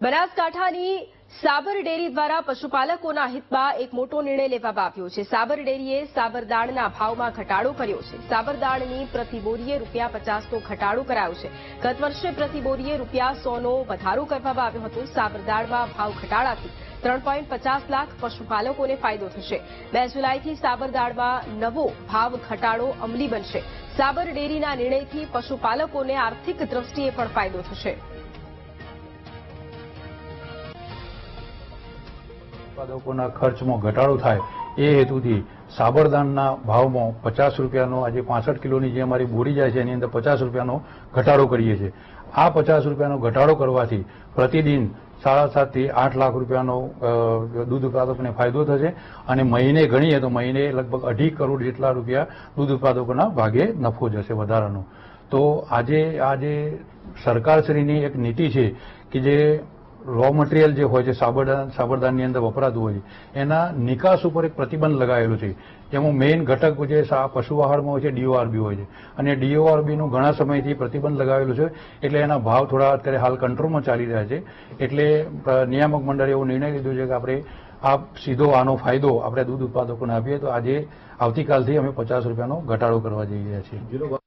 બનાસકાંઠાની સાબર dairy દ્વારા પશુપાલકોના હિતમાં એક મોટો નિર્ણય લેવામાં આવ્યો છે। સાબર ડેરીએ સાબરદાણના ભાવમાં ઘટાડો કર્યો છે। સાબરદાણની પ્રતિ બોરીએ ₹50નો ઘટાડો કરાયો છે। ગત વર્ષે પ્રતિ બોરીએ ₹100નો વધારો કરવામાં આવ્યો હતો। સાબરદાણમાં ભાવ ઘટાડાથી 3.50 લાખ પશુપાલકોને ફાયદો થશે। 2 જુલાઈથી સાબરદાણમાં નવો ભાવ ઘટાડો અમલી બનશે। સાબર ડેરીના નિર્ણયથી પશુપાલકોને આર્થિક દ્રષ્ટિએ પણ ફાયદો થશે। ઉત્પાદકોના ખર્ચમાં ઘટાડો થાય એ હેતુથી સાબરદાણના ભાવમાં ₹50નો આજે 65 કિલોની જે અમારી બોરી જાય છે એની અંદર ₹50નો ઘટાડો કરીએ છીએ। આ ₹50નો ઘટાડો કરવાથી પ્રતિદિન 7.5 થી 8 લાખ રૂપિયાનો દૂધ ઉત્પાદકોને ફાયદો થશે અને મહિને ગણીએ તો મહિને લગભગ 2.5 કરોડ જેટલા રૂપિયા દૂધ ઉત્પાદકોના ભાગે નફો જશે વધારાનો। તો આજે સરકારશ્રીની એક નીતિ છે કે જે રો મટીરિયલ જે હોય છે સાબરદાણની અંદર વપરાતું હોય છે એના નિકાસ ઉપર એક પ્રતિબંધ લગાવેલો છે। જેમાં મેઇન ઘટક જે પશુ આહારમાં હોય છે DORB હોય છે અને DORBનું ઘણા સમયથી પ્રતિબંધ લગાવેલું છે એટલે એના ભાવ થોડા અત્યારે હાલ કંટ્રોલમાં ચાલી રહ્યા છે। એટલે નિયામક મંડળે એવો નિર્ણય લીધો છે કે આપણે સીધો આનો ફાયદો આપણે દૂધ ઉત્પાદકોને આપીએ। તો આજે આવતીકાલથી અમે ₹50નો ઘટાડો કરવા જઈ રહ્યા છીએ।